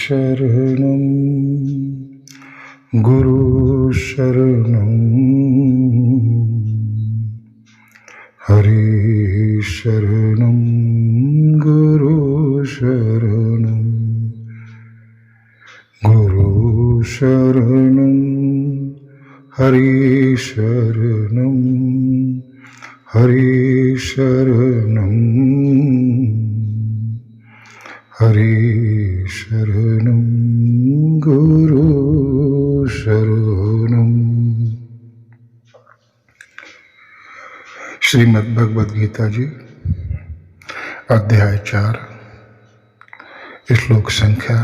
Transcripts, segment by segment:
शरणं गुरु शरणं हरि शरणं गुरु शरणं हरि शरणं हरि शरणं हरि शरणं गुरु शरणं। श्रीमद् भगवद गीता जी अध्याय 4 श्लोक संख्या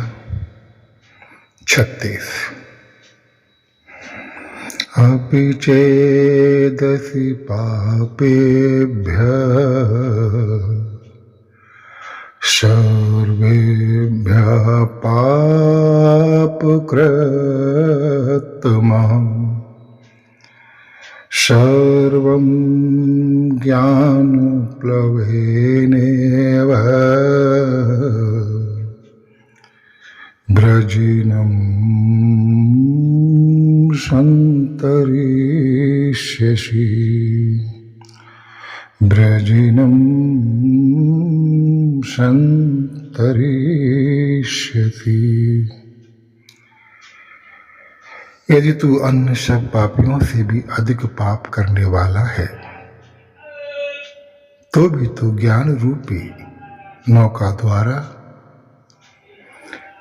36। अपि चेदसि पापेभ्यः सर्वेभ्यः पापकृत्तमः सर्वं ज्ञानप्लवेनैव ब्रजिनं सन्तरिष्यसि ब्रजिनं सन्तरिष्यसि। यदि तू अन्य सब पापियों से भी अधिक पाप करने वाला है तो भी तू ज्ञान रूपी नौका द्वारा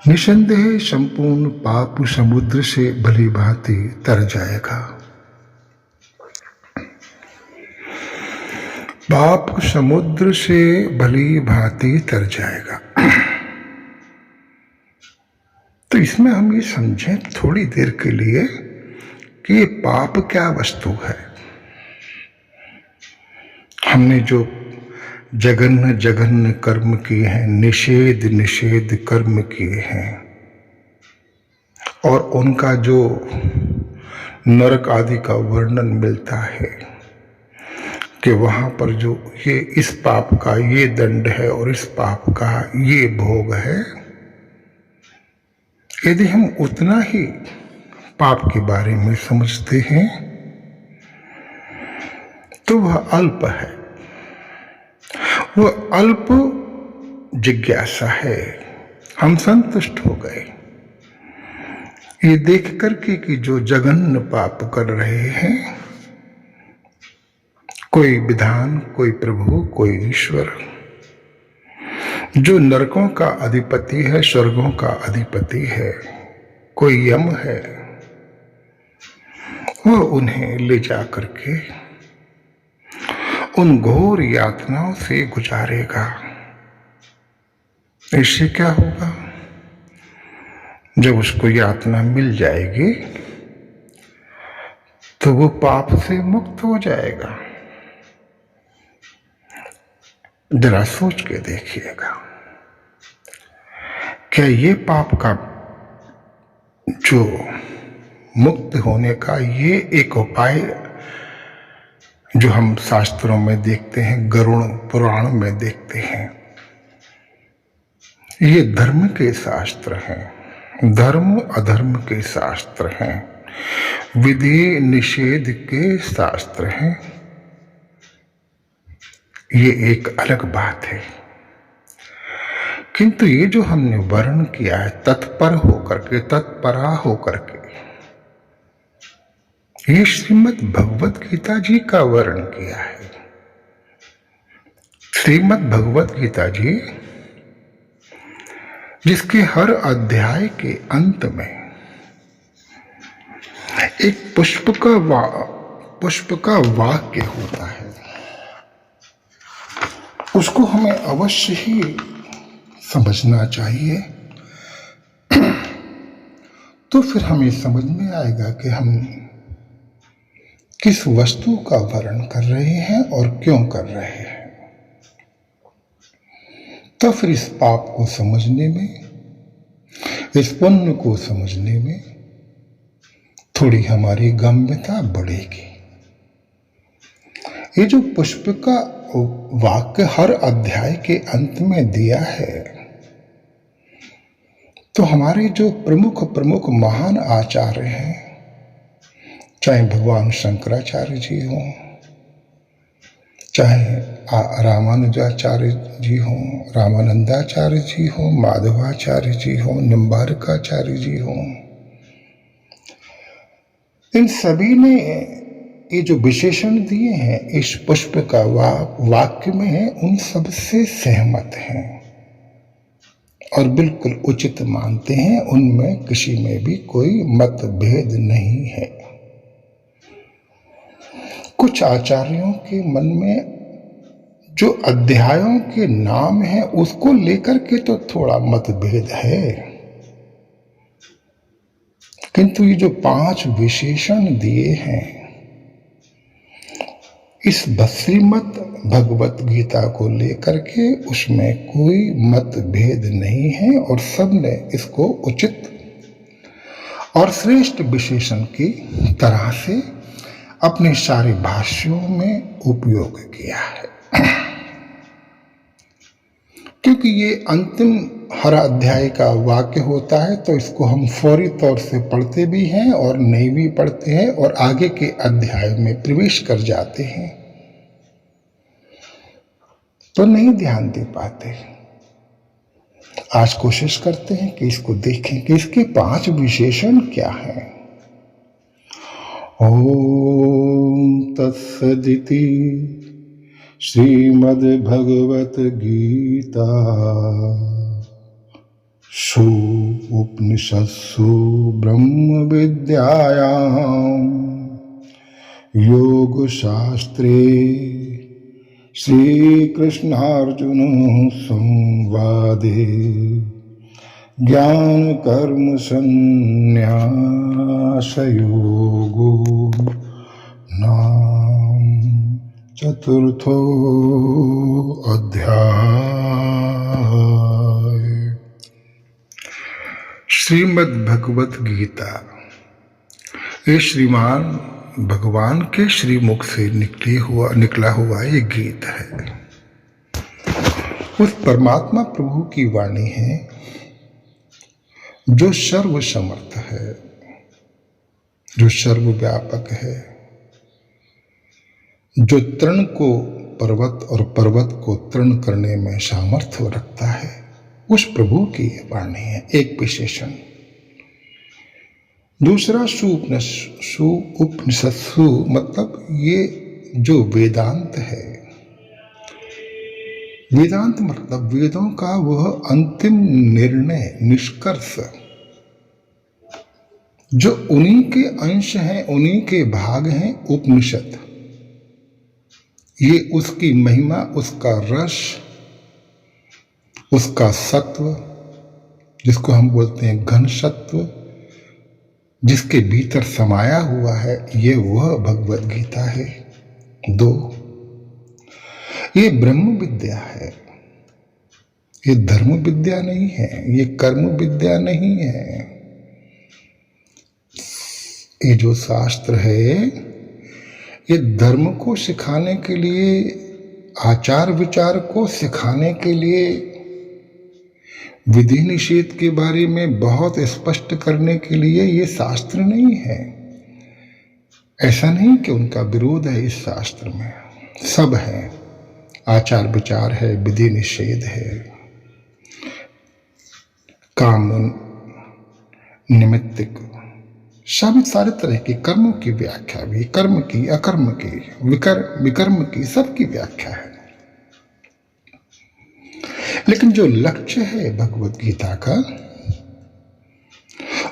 निसंदेह संपूर्ण पाप समुद्र से भली भांति तर जाएगा। पाप समुद्र से भली भांति तर जाएगा। तो इसमें हम ये समझें थोड़ी देर के लिए कि ये पाप क्या वस्तु है। हमने जो जघन्य जघन्य कर्म किए हैं, निषेध निषेध कर्म किए हैं, और उनका जो नरक आदि का वर्णन मिलता है कि वहां पर जो ये इस पाप का ये दंड है और इस पाप का ये भोग है, यदि हम उतना ही पाप के बारे में समझते हैं तो वह अल्प है, वह अल्प जिज्ञासा है। हम संतुष्ट हो गए ये देख करके कि जो जघन्य पाप कर रहे हैं, कोई विधान, कोई प्रभु, कोई ईश्वर, जो नरकों का अधिपति है, स्वर्गों का अधिपति है, कोई यम है, वह उन्हें ले जा करके उन घोर यातनाओं से गुजारेगा। इससे क्या होगा? जब उसको यातना मिल जाएगी तो वो पाप से मुक्त हो जाएगा। जरा सोच के देखिएगा, क्या ये पाप का जो मुक्त होने का ये एक उपाय जो हम शास्त्रों में देखते हैं, गरुड़ पुराण में देखते हैं, ये धर्म के शास्त्र हैं, धर्म अधर्म के शास्त्र हैं, विधि निषेध के शास्त्र हैं। ये एक अलग बात है। किंतु ये जो हमने वर्णन किया है तत्पर होकर के, तत्परा होकर के, ये श्रीमद् भगवद गीता जी का वर्णन किया है। श्रीमद् भगवद गीता जी जिसके हर अध्याय के अंत में एक पुष्प का वाक्य होता है, उसको हमें अवश्य ही समझना चाहिए। तो फिर हमें समझ में आएगा कि हम किस वस्तु का वर्णन कर रहे हैं और क्यों कर रहे हैं। तो फिर इस पाप को समझने में, इस पुण्य को समझने में थोड़ी हमारी गम्यता बढ़ेगी। ये जो पुष्प का वाक्य हर अध्याय के अंत में दिया है, तो हमारे जो प्रमुख प्रमुख महान आचार्य हैं, चाहे भगवान शंकराचार्य जी हों, चाहे रामानुजाचार्य जी हों, रामानंदाचार्य जी हों, माधवाचार्य जी हों, निम्बारकाचार्य जी हों, इन सभी ने ये जो विशेषण दिए हैं इस पुष्प का वाक्य में है, उन सबसे सहमत हैं और बिल्कुल उचित मानते हैं। उनमें किसी में भी कोई मतभेद नहीं है। कुछ आचार्यों के मन में जो अध्यायों के नाम हैं उसको लेकर के तो थोड़ा मतभेद है, किंतु ये जो 5 विशेषण दिए हैं इस श्रीमद् भगवत गीता को लेकर के, उसमें कोई मतभेद नहीं है और सबने इसको उचित और श्रेष्ठ विशेषण की तरह से अपने सारे भाष्यों में उपयोग किया है। क्योंकि ये अंतिम हर अध्याय का वाक्य होता है तो इसको हम फौरी तौर से पढ़ते भी हैं और नहीं भी पढ़ते हैं और आगे के अध्याय में प्रवेश कर जाते हैं तो नहीं ध्यान दे पाते। आज कोशिश करते हैं कि इसको देखें कि इसके 5 विशेषण क्या हैं। ओम तत्सदिति श्रीमद्भगवत गीता सु उपनिषत्सु ब्रह्म विद्यायां योग शास्त्रे श्री कृष्णार्जुन संवादे ज्ञान कर्म संन्यास योगो नाम चतुर्थो अध्याय। श्रीमद् भगवत गीता ये श्रीमान भगवान के श्रीमुख से निकला हुआ ये गीत है। उस परमात्मा प्रभु की वाणी है जो सर्वसमर्थ है, जो सर्वव्यापक है, जो तृण को पर्वत और पर्वत को तृण करने में सामर्थ्य रखता है। उस प्रभु की वाणी है एक विशेषण। दूसरा उपनिषत्सु मतलब ये जो वेदांत है, वेदांत मतलब वेदों का वह अंतिम निर्णय निष्कर्ष जो उन्हीं के अंश हैं, उन्हीं के भाग हैं। उपनिषद ये उसकी महिमा, उसका रस, उसका सत्व जिसको हम बोलते हैं घन सत्व, जिसके भीतर समाया हुआ है, ये वह भगवत गीता है। 2 ये ब्रह्म विद्या है, ये धर्म विद्या नहीं है, ये कर्म विद्या नहीं है। ये जो शास्त्र है ये धर्म को सिखाने के लिए, आचार विचार को सिखाने के लिए, विधि निषेध के बारे में बहुत स्पष्ट करने के लिए ये शास्त्र नहीं है। ऐसा नहीं कि उनका विरोध है इस शास्त्र में, सब है। आचार विचार है, विधि निषेध है, काम निमित्तिक सभी सारे तरह के कर्मों की व्याख्या भी, कर्म की, अकर्म की, विकर्म की, सबकी व्याख्या है। लेकिन जो लक्ष्य है भगवत गीता का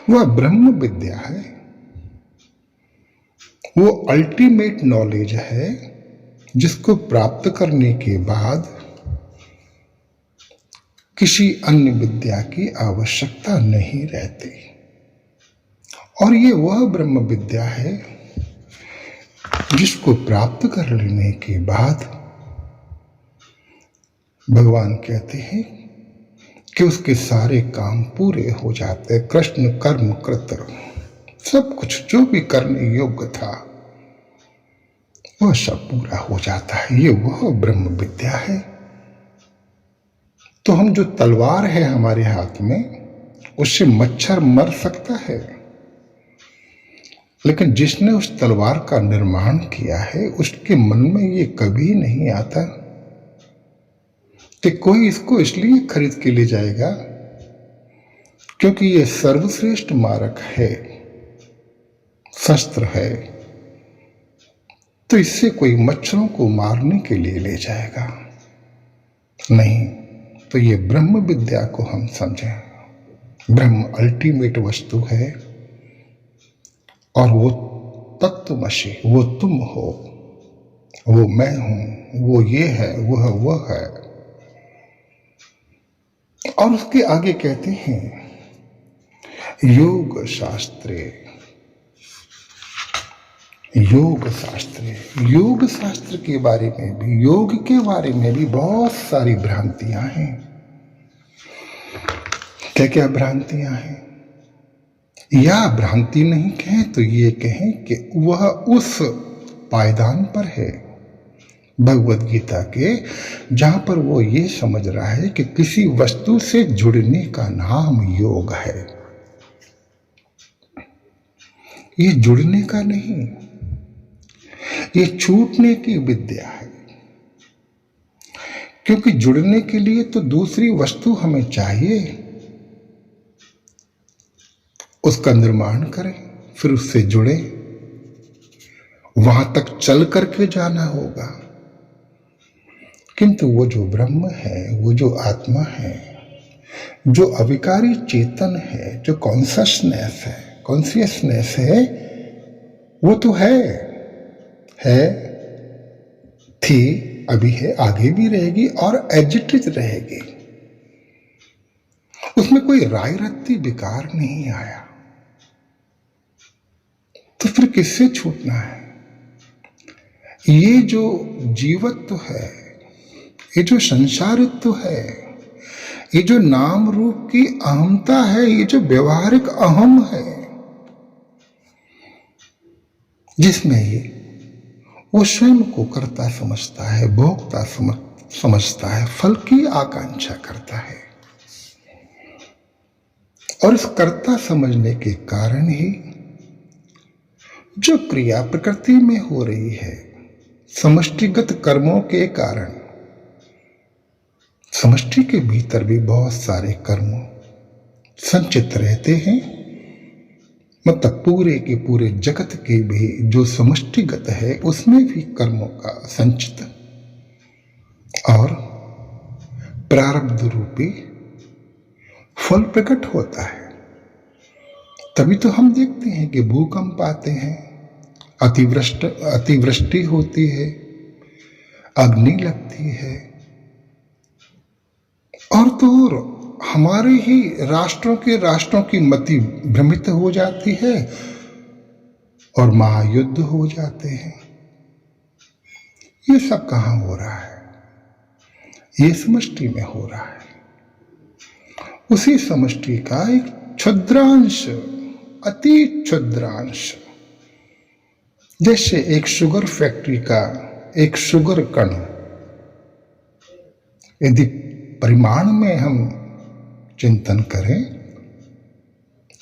वह ब्रह्म विद्या है, वो अल्टीमेट नॉलेज है जिसको प्राप्त करने के बाद किसी अन्य विद्या की आवश्यकता नहीं रहती। और ये वह ब्रह्म विद्या है जिसको प्राप्त कर लेने के बाद भगवान कहते हैं कि उसके सारे काम पूरे हो जाते हैं। कृष्ण कर्म कृत, सब कुछ जो भी करने योग्य था वह सब पूरा हो जाता है। ये वह ब्रह्म विद्या है। तो हम जो तलवार है हमारे हाथ में उससे मच्छर मर सकता है, लेकिन जिसने उस तलवार का निर्माण किया है उसके मन में ये कभी नहीं आता कि कोई इसको इसलिए खरीद के ले जाएगा क्योंकि ये सर्वश्रेष्ठ मारक है, शस्त्र है, तो इससे कोई मच्छरों को मारने के लिए ले जाएगा। नहीं, तो ये ब्रह्म विद्या को हम समझें। ब्रह्म अल्टीमेट वस्तु है और वो तत्वमसि, वो तुम हो, वो मैं हूं, वो ये है, वो है। और उसके आगे कहते हैं योग शास्त्रे, योग शास्त्रे, योग शास्त्र के बारे में भी, योग के बारे में भी बहुत सारी भ्रांतियां हैं। क्या क्या भ्रांतियां हैं? या भ्रांति नहीं कहें तो ये कहें कि वह उस पायदान पर है भगवद गीता के जहां पर वो ये समझ रहा है कि किसी वस्तु से जुड़ने का नाम योग है। ये जुड़ने का नहीं, ये छूटने की विद्या है। क्योंकि जुड़ने के लिए तो दूसरी वस्तु हमें चाहिए, उसका निर्माण करें, फिर उससे जुड़े, वहां तक चल करके जाना होगा। किंतु वो जो ब्रह्म है, वो जो आत्मा है, जो अविकारी चेतन है, जो कॉन्शियसनेस है, वो तो है, थी, अभी है, आगे भी रहेगी और एजिटिज रहेगी। उसमें कोई राय रत्ती विकार नहीं आया, तो फिर किससे छूटना है? ये जो जीवत्व है, ये जो संसारित्व है, ये जो नाम रूप की अहमता है, ये जो व्यवहारिक अहम है, जिसमें ये वो स्वयं को कर्ता समझता है, भोक्ता समझता है, फल की आकांक्षा करता है। और इस कर्ता समझने के कारण ही जो क्रिया प्रकृति में हो रही है, समष्टिगत कर्मों के कारण, समष्टि के भीतर भी बहुत सारे कर्म संचित रहते हैं, मतलब पूरे के पूरे जगत के भी जो समष्टिगत है उसमें भी कर्मों का संचित और प्रारब्ध रूपी फल प्रकट होता है। तभी तो हम देखते हैं कि भूकंप आते हैं, अतिवृष्टि होती है, अग्नि लगती है, और तो और हमारे ही राष्ट्रों की मति भ्रमित हो जाती है और महायुद्ध हो जाते हैं। ये सब कहां हो रहा है? ये समष्टि में हो रहा है। उसी समष्टि का एक क्षुद्रांश, अति क्षुद्रांश, जैसे एक शुगर फैक्ट्री का एक शुगर कण, यदि परिमाण में हम चिंतन करें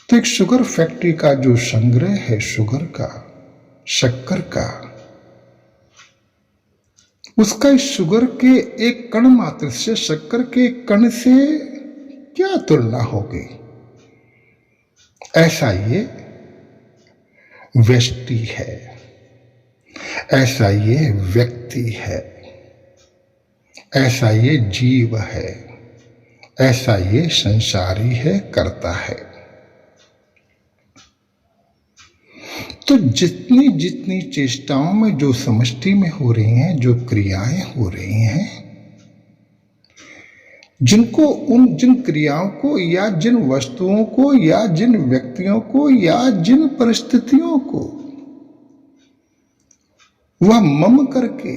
तो एक शुगर फैक्ट्री का जो संग्रह है शुगर का, शक्कर का, उसका इस शुगर के एक कण मात्र से, शक्कर के कण से क्या तुलना होगी? ऐसा ये व्यष्टि है, ऐसा ये व्यक्ति है, ऐसा ये जीव है, ऐसा ये संसारी है, करता है। तो जितनी जितनी चेष्टाओं में जो समष्टि में हो रही हैं, जो क्रियाएं हो रही हैं, जिन क्रियाओं को या जिन वस्तुओं को या जिन व्यक्तियों को या जिन परिस्थितियों को वह मम करके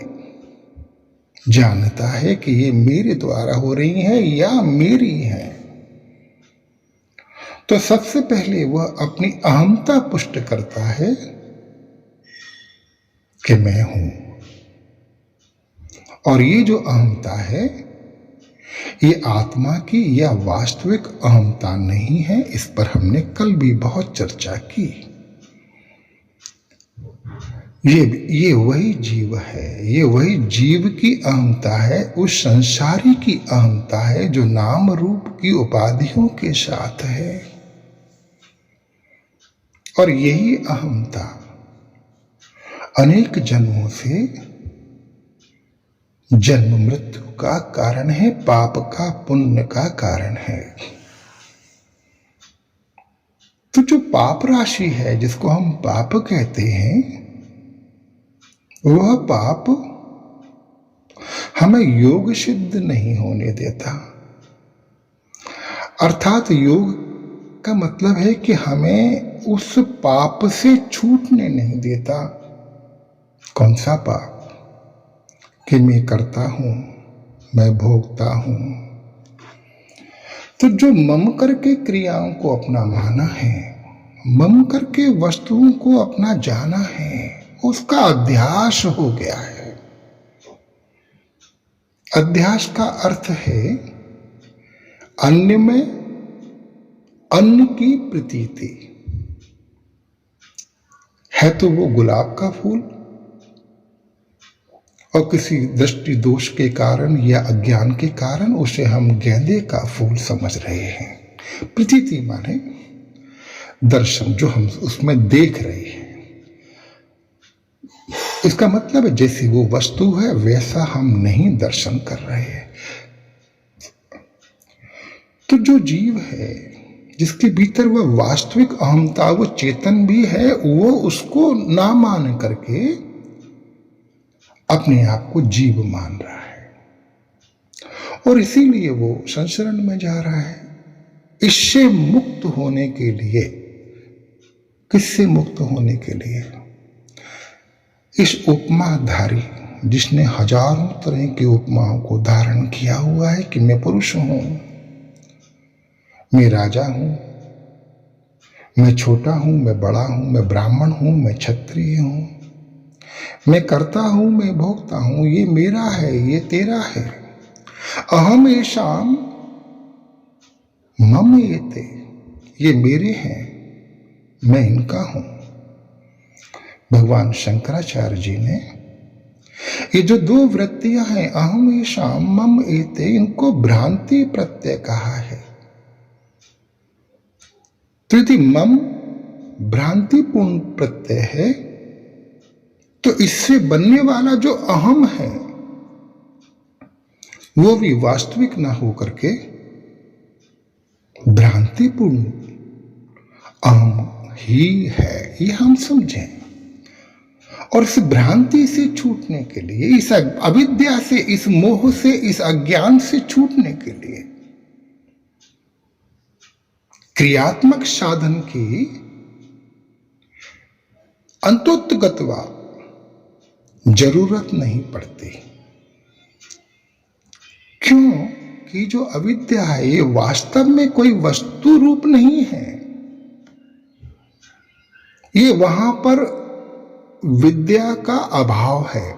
जानता है कि ये मेरे द्वारा हो रही है या मेरी है, तो सबसे पहले वह अपनी अहमता पुष्ट करता है कि मैं हूं। और ये जो अहमता है, ये आत्मा की यह वास्तविक अहमता नहीं है। इस पर हमने कल भी बहुत चर्चा की। ये वही जीव है, ये वही जीव की अहमता है, उस संसारी की अहमता है जो नाम रूप की उपाधियों के साथ है। और यही अहमता अनेक जन्मों से जन्म मृत्यु का कारण है, पाप का पुण्य का कारण है। तो जो पाप राशि है, जिसको हम पाप कहते हैं, वह पाप हमें योग सिद्ध नहीं होने देता। अर्थात योग का मतलब है कि हमें उस पाप से छूटने नहीं देता। कौन सा पाप? कि मैं करता हूं, मैं भोगता हूं। तो जो मम करके क्रियाओं को अपना माना है, मम करके वस्तुओं को अपना जाना है, उसका अध्यास हो गया है। अध्यास का अर्थ है अन्य में अन्न की प्रतीति है। तो वो गुलाब का फूल और किसी दृष्टि दोष के कारण या अज्ञान के कारण उसे हम गेंदे का फूल समझ रहे हैं। प्रतीति माने दर्शन, जो हम उसमें देख रहे हैं। इसका मतलब है जैसी वो वस्तु है वैसा हम नहीं दर्शन कर रहे हैं। तो जो जीव है, जिसके भीतर वह वास्तविक अहमता, वो चेतन भी है, वो उसको ना मान करके अपने आप को जीव मान रहा है और इसीलिए वो संसरण में जा रहा है। इससे मुक्त होने के लिए, किससे मुक्त होने के लिए? इस उपमाधारी जिसने हजारों तरह की उपमाओं को धारण किया हुआ है कि मैं पुरुष हूं, मैं राजा हूं, मैं छोटा हूं, मैं बड़ा हूं, मैं ब्राह्मण हूं, मैं क्षत्रिय हूं, मैं करता हूं, मैं भोगता हूं, ये मेरा है, ये तेरा है। अहम येषाम मम एते, ये मेरे हैं, मैं इनका हूं। भगवान शंकराचार्य जी ने ये जो दो वृत्तियां हैं, अहम येषाम मम एते, इनको भ्रांति प्रत्यय कहा है। तो यदि मम भ्रांतिपूर्ण प्रत्यय है तो इससे बनने वाला जो अहम है वो भी वास्तविक ना हो करके भ्रांतिपूर्ण अहम ही है, ये हम समझें। और इस भ्रांति से छूटने के लिए, इस अविद्या से, इस मोह से, इस अज्ञान से छूटने के लिए क्रियात्मक साधन की अंतोत्गतवा जरूरत नहीं पड़ती। क्यों? कि जो अविद्या है ये वास्तव में कोई वस्तु रूप नहीं है। ये वहां पर विद्या का अभाव है,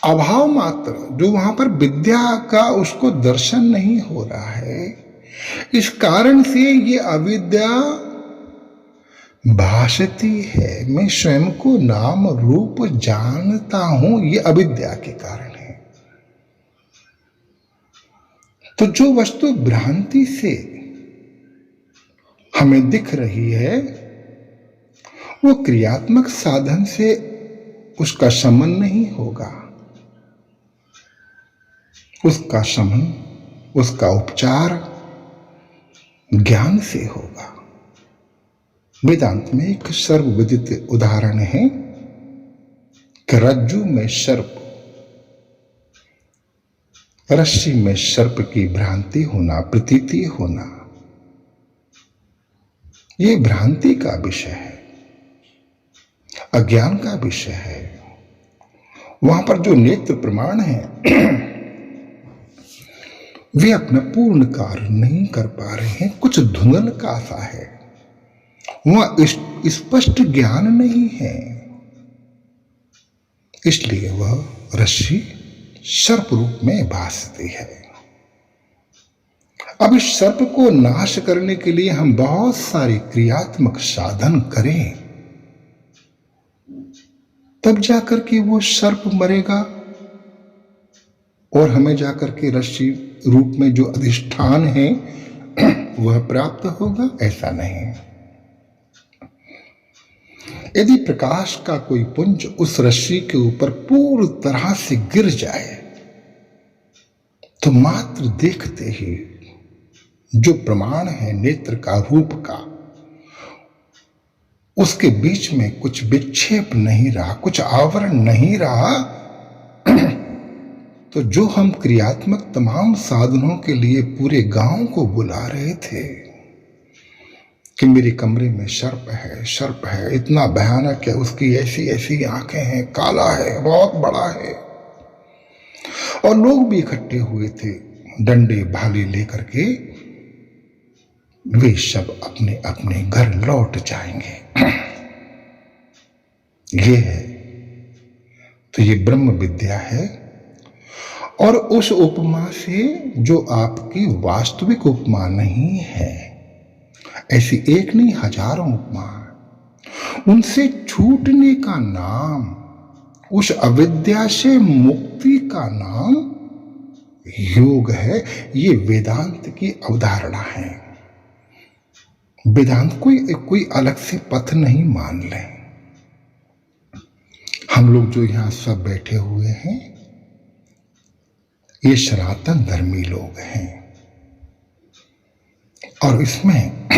अभाव मात्र, जो वहां पर विद्या का उसको दर्शन नहीं हो रहा है। इस कारण से ये अविद्या भासती है। मैं स्वयं को नाम रूप जानता हूं, ये अविद्या के कारण है। तो जो वस्तु भ्रांति से हमें दिख रही है वो क्रियात्मक साधन से उसका शमन नहीं होगा। उसका शमन, उसका उपचार ज्ञान से होगा। वेदांत में एक सर्वविदित उदाहरण है कि रज्जु में सर्प, रस्सी में सर्प की भ्रांति होना, प्रतीति होना, ये भ्रांति का विषय है, अज्ञान का विषय है। वहां पर जो नेत्र प्रमाण है वे अपना पूर्ण कार्य नहीं कर पा रहे हैं, कुछ धुंधल का सा है, वह स्पष्ट ज्ञान नहीं है, इसलिए वह रस्सी सर्प रूप में भासती है। अब इस सर्प को नाश करने के लिए हम बहुत सारे क्रियात्मक साधन करें, तब जाकर के वो सर्प मरेगा और हमें जाकर के ऋषि रूप में जो अधिष्ठान है वह प्राप्त होगा, ऐसा नहीं। यदि प्रकाश का कोई पुंज उस रस्सी के ऊपर पूरी तरह से गिर जाए तो मात्र देखते ही जो प्रमाण है नेत्र का, रूप का, उसके बीच में कुछ विक्षेप नहीं रहा, कुछ आवरण नहीं रहा। तो जो हम क्रियात्मक तमाम साधनों के लिए पूरे गांव को बुला रहे थे कि मेरे कमरे में सर्प है, इतना भयानक है, उसकी ऐसी ऐसी आंखें हैं, काला है, बहुत बड़ा है, और लोग भी इकट्ठे हुए थे डंडे भाले लेकर के, वे सब अपने अपने घर लौट जाएंगे। ये है, तो ये ब्रह्म विद्या है। और उस उपमा से जो आपकी वास्तविक उपमा नहीं है, ऐसी एक नहीं हजारों उपमा, उनसे छूटने का नाम, उस अविद्या से मुक्ति का नाम योग है। ये वेदांत की अवधारणा है। वेदांत कोई अलग से पथ नहीं मान लें। हम लोग जो यहां सब बैठे हुए हैं, ये सनातन धर्मी लोग हैं, और इसमें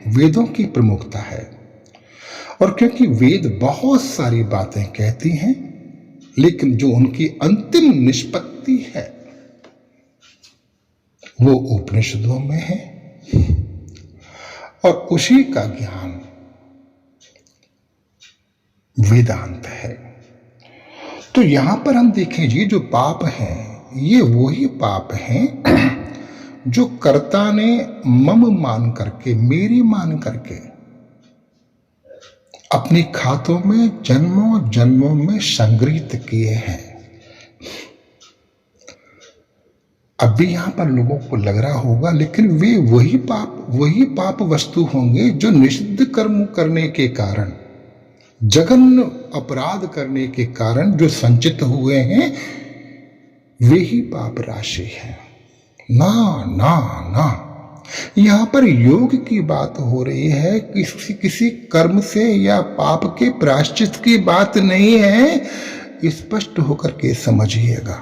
वेदों की प्रमुखता है। और क्योंकि वेद बहुत सारी बातें कहती हैं, लेकिन जो उनकी अंतिम निष्पत्ति है वो उपनिषदों में है, और उसी का ज्ञान वेदांत है। तो यहां पर हम देखें जी, जो पाप हैं ये वही पाप हैं जो कर्ता ने मम मान करके, मेरी मान करके अपने खातों में जन्मों जन्मों में संग्रहित किए हैं। अब भी यहां पर लोगों को लग रहा होगा, लेकिन वे वही पाप वस्तु होंगे जो निषिद्ध कर्म करने के कारण, जघन्य अपराध करने के कारण जो संचित हुए हैं, वे ही पाप राशि है। ना ना ना, यहां पर योग की बात हो रही है, किसी कर्म से या पाप के प्रायश्चित की बात नहीं है। स्पष्ट होकर के समझिएगा।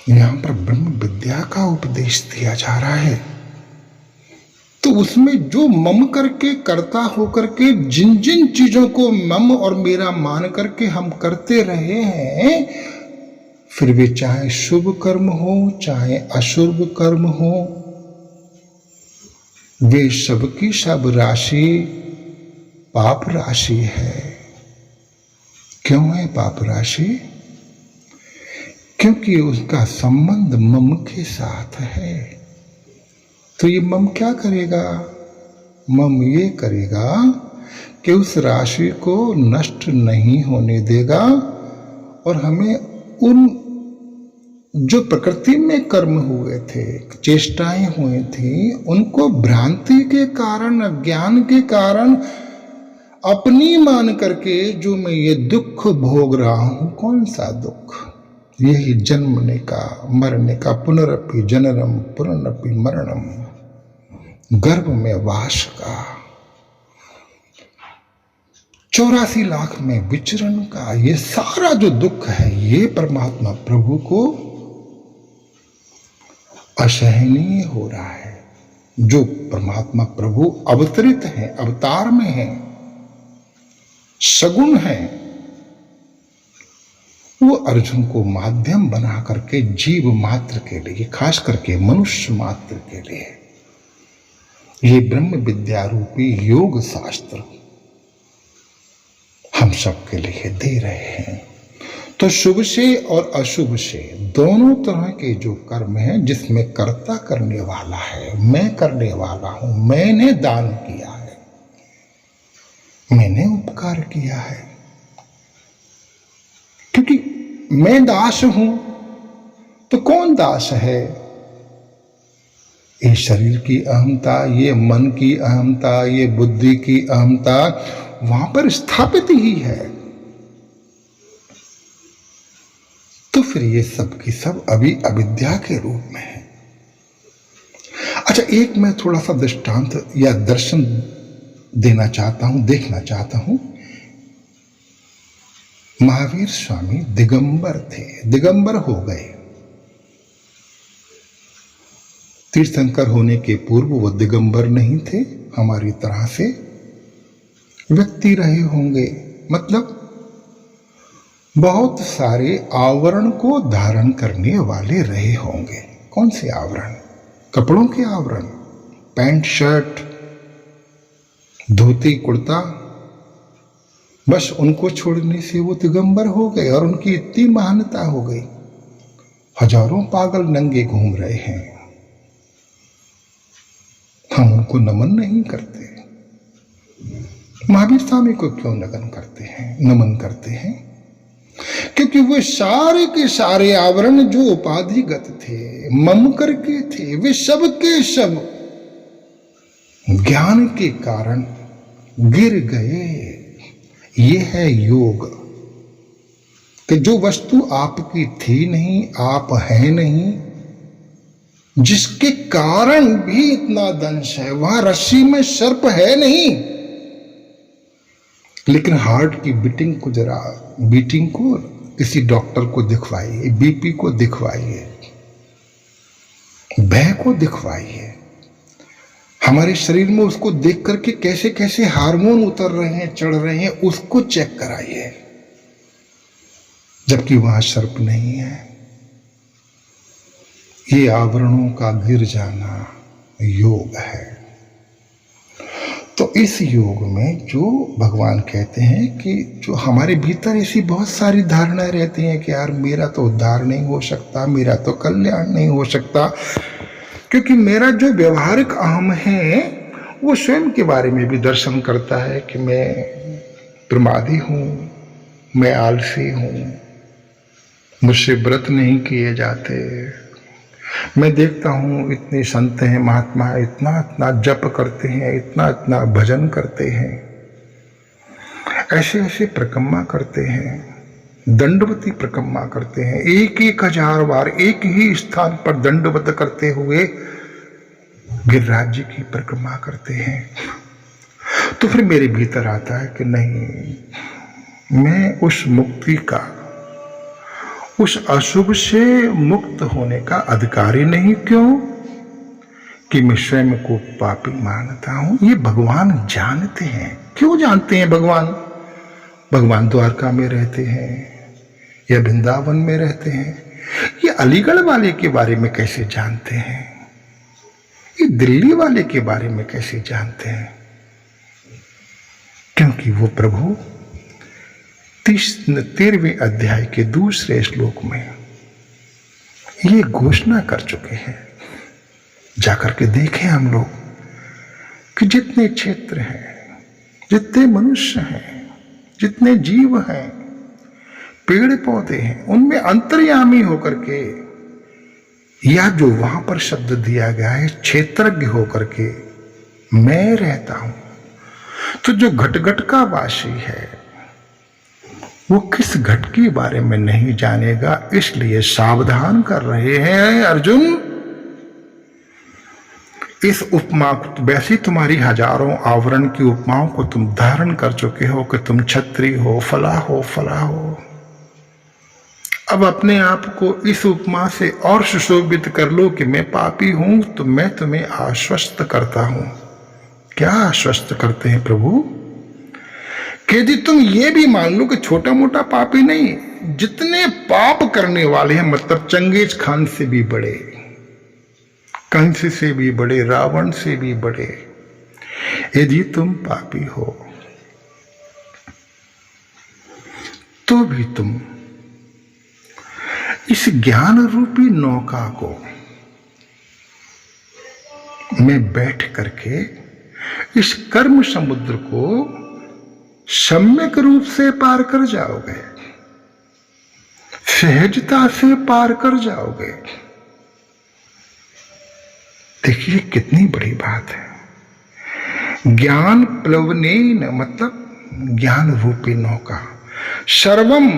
यहां पर ब्रह्म विद्या का उपदेश दिया जा रहा है, तो उसमें जो मम करके, कर्ता होकर के, जिन जिन चीजों को मम और मेरा मान करके हम करते रहे हैं, फिर वे चाहे शुभ कर्म हो चाहे अशुभ कर्म हो, वे सब की सब राशि पाप राशि है। क्यों है पाप राशि? क्योंकि उसका संबंध मम के साथ है। तो ये मम क्या करेगा? मम ये करेगा कि उस राशि को नष्ट नहीं होने देगा, और हमें उन जो प्रकृति में कर्म हुए थे, चेष्टाएं हुई थी, उनको भ्रांति के कारण, अज्ञान के कारण अपनी मान करके जो मैं ये दुख भोग रहा हूं, कौन सा दुख? यही जन्मने का, मरने का, पुनरपि जननम पुनरपि मरणम, गर्भ में वास का, 84 लाख में विचरण का, ये सारा जो दुख है, ये परमात्मा प्रभु को असहनीय हो रहा है। जो परमात्मा प्रभु अवतरित हैं, अवतार में हैं, सगुण हैं, वो अर्जुन को माध्यम बना करके जीव मात्र के लिए, खास करके मनुष्य मात्र के लिए, ये ब्रह्म विद्या रूपी योग शास्त्र हम सबके लिए दे रहे हैं। तो शुभ से और अशुभ से दोनों तरह के जो कर्म हैं, जिसमें कर्ता करने वाला है, मैं करने वाला हूं, मैंने दान किया है, मैंने उपकार किया है, क्योंकि मैं दास हूं, तो कौन दास है? ये शरीर की अहमता, ये मन की अहमता, ये बुद्धि की अहमता वहां पर स्थापित ही है। तो फिर ये सब की सब अभी अविद्या के रूप में है। अच्छा, एक मैं थोड़ा सा दृष्टांत या दर्शन देना चाहता हूं, देखना चाहता हूं। महावीर स्वामी दिगंबर थे, दिगंबर हो गए। तीर्थंकर होने के पूर्व वो दिगंबर नहीं थे, हमारी तरह से व्यक्ति रहे होंगे। मतलब बहुत सारे आवरण को धारण करने वाले रहे होंगे। कौन से आवरण? कपड़ों के आवरण, पैंट शर्ट, धोती कुर्ता, बस उनको छोड़ने से वो दिगंबर हो गए और उनकी इतनी महानता हो गई। हजारों पागल नंगे घूम रहे हैं, हम उनको नमन नहीं करते। महावीर स्वामी को क्यों नमन करते हैं? क्योंकि वे सारे के सारे आवरण जो उपाधिगत थे, मम करके थे, वे सब के सब ज्ञान के कारण गिर गए। ये है योग कि जो वस्तु आपकी थी नहीं, आप है नहीं, जिसके कारण भी इतना दंश है, वहां रस्सी में सर्प है नहीं, लेकिन हार्ट की बीटिंग को किसी डॉक्टर को दिखवाइए, बीपी को दिखवाइए, भय को दिखवाइए, हमारे शरीर में उसको देख करके कैसे कैसे हार्मोन उतर रहे हैं, चढ़ रहे हैं, उसको चेक कराइए, जबकि वहां सर्प नहीं है। ये आवरणों का गिर जाना योग है। तो इस योग में जो भगवान कहते हैं कि जो हमारे भीतर ऐसी बहुत सारी धारणाएं रहती हैं कि यार मेरा तो उद्धार नहीं हो सकता, मेरा तो कल्याण नहीं हो सकता, क्योंकि मेरा जो व्यवहारिक अहम है वो स्वयं के बारे में भी दर्शन करता है कि मैं प्रमादी हूं, मैं आलसी हूं, मुझसे व्रत नहीं किए जाते। मैं देखता हूँ इतने संत हैं, महात्मा है, इतना इतना जप करते हैं, इतना इतना भजन करते हैं, ऐसे ऐसे परिक्रमा करते हैं, दंडवती परिक्रमा करते हैं, 1000 बार एक ही स्थान पर दंडवत करते हुए गिरिराज जी की परिक्रमा करते हैं। तो फिर मेरे भीतर आता है कि नहीं, मैं उस मुक्ति का, उस अशुभ से मुक्त होने का अधिकारी नहीं। क्यों? कि मैं स्वयं को पापी मानता हूं। ये भगवान जानते हैं। क्यों जानते हैं भगवान? भगवान द्वारका में रहते हैं या वृंदावन में रहते हैं। ये अलीगढ़ वाले के बारे में कैसे जानते हैं? ये दिल्ली वाले के बारे में कैसे जानते हैं? क्योंकि वो प्रभु 13वें अध्याय के दूसरे श्लोक में ये घोषणा कर चुके हैं। जाकर के देखें हम लोग कि जितने क्षेत्र हैं, जितने मनुष्य हैं, जितने जीव हैं, पेड़ पौधे हैं, उनमें अंतर्यामी होकर के, या जो वहां पर शब्द दिया गया है क्षेत्रज्ञ होकर के मैं रहता हूं। तो जो घट का वासी है वो किस घट के बारे में नहीं जानेगा, इसलिए सावधान कर रहे हैं अर्जुन। इस उपमा को, वैसी तुम्हारी हजारों आवरण की उपमाओं को तुम धारण कर चुके हो कि तुम क्षत्रिय हो, फला हो। अब अपने आप को इस उपमा से और सुशोभित कर लो कि मैं पापी हूं, तो मैं तुम्हें आश्वस्त करता हूं। क्या आश्वस्त करते हैं प्रभु? कि यदि तुम ये भी मान लो कि छोटा मोटा पापी नहीं, जितने पाप करने वाले हैं, मतलब चंगेज खान से भी बड़े, कंस से भी बड़े, रावण से भी बड़े, यदि तुम पापी हो तो भी तुम इस ज्ञान रूपी नौका को में बैठ करके इस कर्म समुद्र को सम्यक रूप से पार कर जाओगे। सहजता से पार कर जाओगे। देखिए कितनी बड़ी बात है। ज्ञान प्लवनेन मतलब ज्ञान रूपी नौका, सर्वम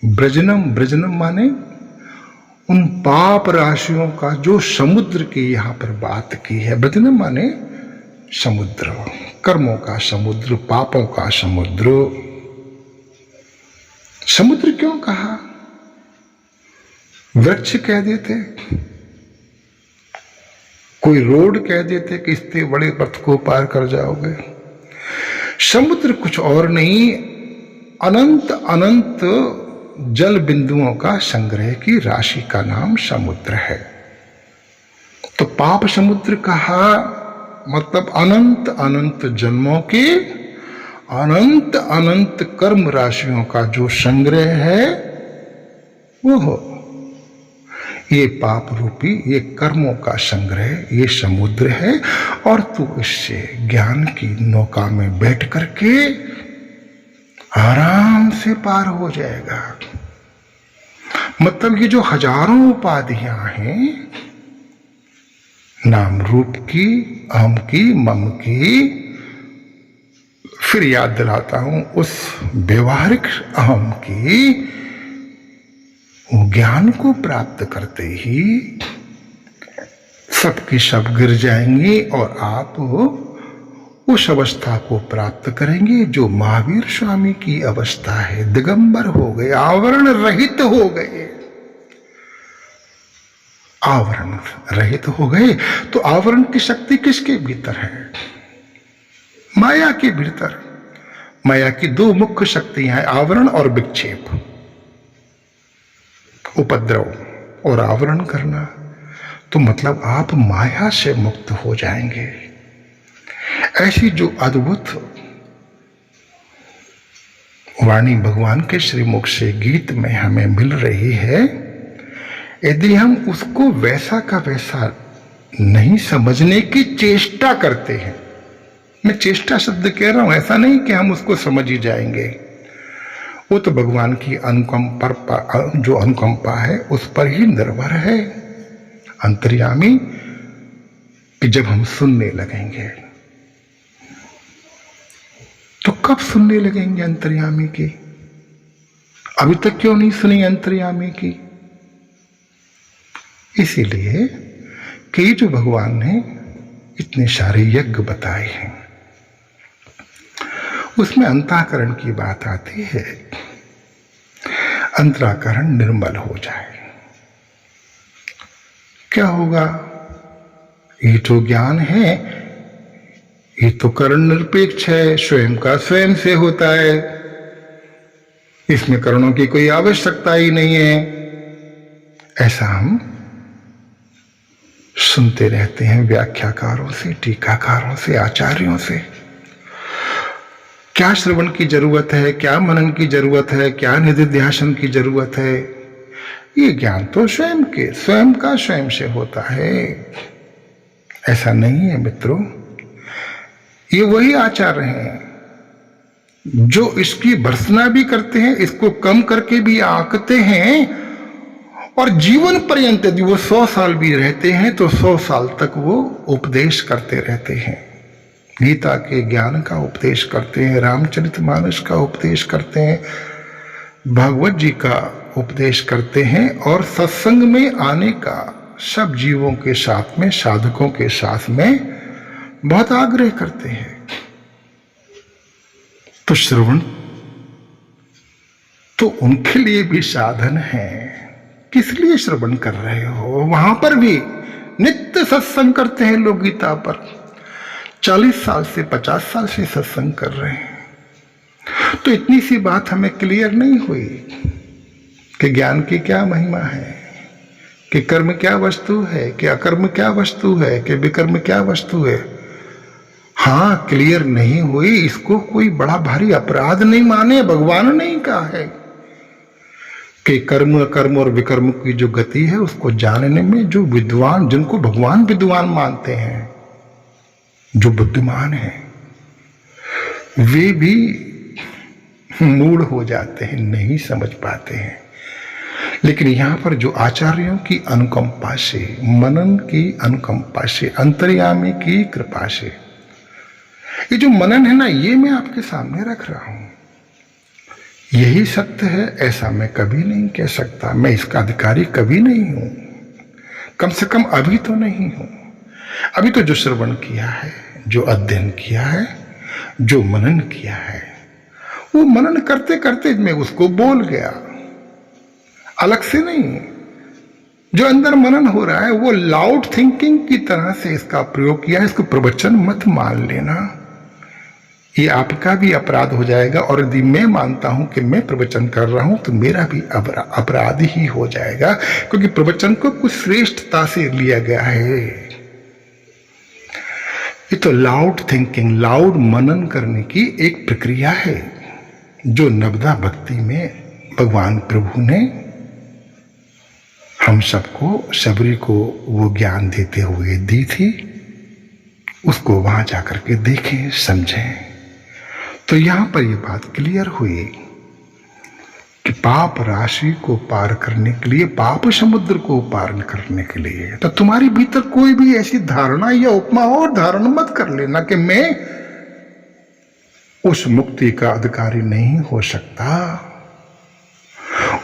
ब्रजनम, ब्रजनम माने उन पाप राशियों का जो समुद्र की यहां पर बात की है। ब्रजनम माने समुद्र, कर्मों का समुद्र, पापों का समुद्र। समुद्र क्यों कहा? वृक्ष कह देते, कोई रोड कह देते कि इतने बड़े पथ को पार कर जाओगे। समुद्र कुछ और नहीं, अनंत अनंत जल बिंदुओं का संग्रह की राशि का नाम समुद्र है। तो पाप समुद्र कहा मतलब अनंत अनंत जन्मों के अनंत अनंत कर्म राशियों का जो संग्रह है वो हो। ये पाप रूपी ये कर्मों का संग्रह ये समुद्र है, और तू इससे ज्ञान की नौका में बैठ करके आराम से पार हो जाएगा। मतलब ये जो हजारों उपाधियां हैं, नाम रूप की, अहम की, मम की, फिर याद दिलाता हूं उस व्यवहारिक अहम की, वो ज्ञान को प्राप्त करते ही सबकी सब गिर जाएंगी और आप उस अवस्था को प्राप्त करेंगे जो महावीर स्वामी की अवस्था है। दिगंबर हो गए, आवरण रहित हो गए। आवरण रहित हो गए तो आवरण की शक्ति किसके भीतर है? माया के भीतर। माया की दो मुख्य शक्तियां हैं, आवरण और विक्षेप, उपद्रव और आवरण करना। तो मतलब आप माया से मुक्त हो जाएंगे। ऐसी जो अद्भुत वाणी भगवान के श्रीमुख से गीत में हमें मिल रही है, यदि हम उसको वैसा का वैसा नहीं समझने की चेष्टा करते हैं, मैं चेष्टा शब्द कह रहा हूं, ऐसा नहीं कि हम उसको समझ ही जाएंगे, वो तो भगवान की अनुकंपा, जो अनुकंपा है उस पर ही निर्भर है, अंतर्यामी, कि जब हम सुनने लगेंगे। तो कब सुनने लगेंगे अंतर्यामी की? अभी तक क्यों नहीं सुनी अंतर्यामी की? इसीलिए कि जो भगवान ने इतने सारे यज्ञ बताए हैं उसमें अंतःकरण की बात आती है। अंतराकरण निर्मल हो जाए, क्या होगा? ये तो ज्ञान है, ये तो करण निरपेक्ष है, स्वयं का स्वयं से होता है, इसमें करणों की कोई आवश्यकता ही नहीं है। ऐसा हम सुनते रहते हैं व्याख्याकारों से, टीकाकारों से, आचार्यों से। क्या श्रवण की जरूरत है, क्या मनन की जरूरत है, क्या निधिध्यासन की जरूरत है? ये ज्ञान तो स्वयं के स्वयं का स्वयं से होता है। ऐसा नहीं है मित्रों, ये वही आचार्य हैं जो इसकी भर्त्सना भी करते हैं, इसको कम करके भी आंकते हैं, और जीवन पर्यंत यदि वो 100 साल भी रहते हैं तो 100 साल तक वो उपदेश करते रहते हैं। गीता के ज्ञान का उपदेश करते हैं, रामचरितमानस का उपदेश करते हैं, भागवत जी का उपदेश करते हैं, और सत्संग में आने का सब जीवों के साथ में, साधकों के साथ में बहुत आग्रह करते हैं। तो श्रवण तो उनके लिए भी साधन है। किस लिए श्रवण कर रहे हो? वहां पर भी नित्य सत्संग करते हैं लोग गीता पर, 40 साल से 50 साल से सत्संग कर रहे हैं। तो इतनी सी बात हमें क्लियर नहीं हुई कि ज्ञान की क्या महिमा है, कि कर्म क्या वस्तु है, कि अकर्म क्या वस्तु है, कि विकर्म क्या वस्तु है। हाँ, क्लियर नहीं हुई, इसको कोई बड़ा भारी अपराध नहीं माने। भगवान ने ही कहा है कि कर्म, अकर्म और विकर्म की जो गति है उसको जानने में जो विद्वान, जिनको भगवान विद्वान मानते हैं, जो बुद्धिमान हैं, वे भी मूढ़ हो जाते हैं, नहीं समझ पाते हैं। लेकिन यहां पर जो आचार्यों की अनुकंपा से, मनन की अनुकंपा से, अंतर्यामी की कृपा से, ये जो मनन है ना, ये मैं आपके सामने रख रहा हूं। यही सत्य है ऐसा मैं कभी नहीं कह सकता। मैं इसका अधिकारी कभी नहीं हूं, कम से कम अभी तो नहीं हूं। अभी तो जो श्रवण किया है, जो अध्ययन किया है, जो मनन किया है, वो मनन करते करते मैं उसको बोल गया, अलग से नहीं। जो अंदर मनन हो रहा है वो लाउड थिंकिंग की तरह से इसका प्रयोग किया है। इसको प्रवचन मत मान लेना, ये आपका भी अपराध हो जाएगा। और यदि मैं मानता हूं कि मैं प्रवचन कर रहा हूं तो मेरा भी अपराध ही हो जाएगा, क्योंकि प्रवचन को कुछ श्रेष्ठता से लिया गया है। ये तो लाउड थिंकिंग, लाउड मनन करने की एक प्रक्रिया है जो नवदा भक्ति में भगवान प्रभु ने हम सबको, सबरी को वो ज्ञान देते हुए दी थी। उसको वहां जाकर के देखें, समझें। तो यहां पर ये बात क्लियर हुई कि पाप राशि को पार करने के लिए, पाप समुद्र को पार करने के लिए, तो तुम्हारे भीतर कोई भी ऐसी धारणा या उपमा और धारण मत कर लेना कि मैं उस मुक्ति का अधिकारी नहीं हो सकता,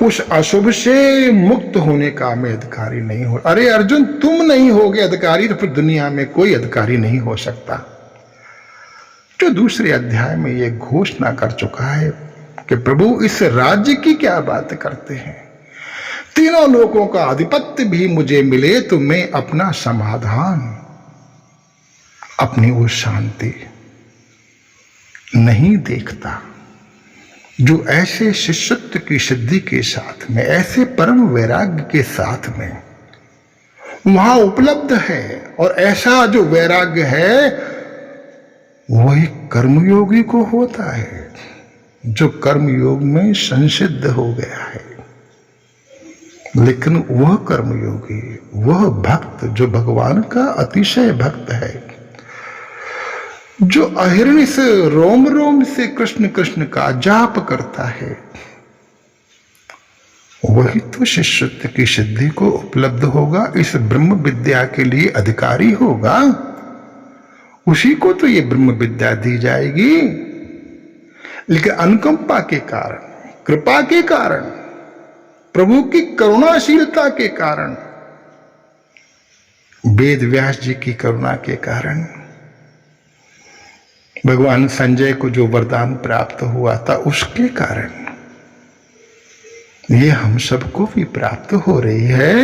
उस अशुभ से मुक्त होने का मैं अधिकारी नहीं हो। अरे अर्जुन, तुम नहीं होगे अधिकारी तो फिर दुनिया में कोई अधिकारी नहीं हो सकता। जो दूसरे अध्याय में यह घोषणा कर चुका है कि प्रभु इस राज्य की क्या बात करते हैं, तीनों लोगों का आधिपत्य भी मुझे मिले तो मैं अपना समाधान, अपनी वो शांति नहीं देखता जो ऐसे शिष्यत्व की सिद्धि के साथ में, ऐसे परम वैराग्य के साथ में वहां उपलब्ध है। और ऐसा जो वैराग्य है वही कर्मयोगी को होता है, जो कर्मयोग में संसिद्ध हो गया है। लेकिन वह कर्मयोगी, वह भक्त जो भगवान का अतिशय भक्त है, जो अहिर्निश से, रोम रोम से कृष्ण कृष्ण का जाप करता है, वही तो शिष्यत्व की सिद्धि को उपलब्ध होगा, इस ब्रह्म विद्या के लिए अधिकारी होगा। उसी को तो ये ब्रह्म विद्या दी जाएगी। लेकिन अनुकंपा के कारण, कृपा के कारण, प्रभु की करुणाशीलता के कारण, वेद व्यास जी की करुणा के कारण, भगवान संजय को जो वरदान प्राप्त हुआ था उसके कारण ये हम सबको भी प्राप्त हो रही है।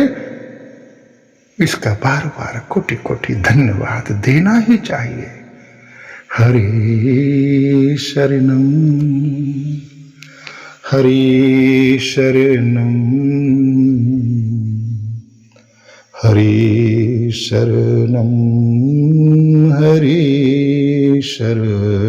इसका बार बार कोटि कोटि धन्यवाद देना ही चाहिए। हरि शरणम, हरि शरणम, हरि शरणम, हरि शरणम।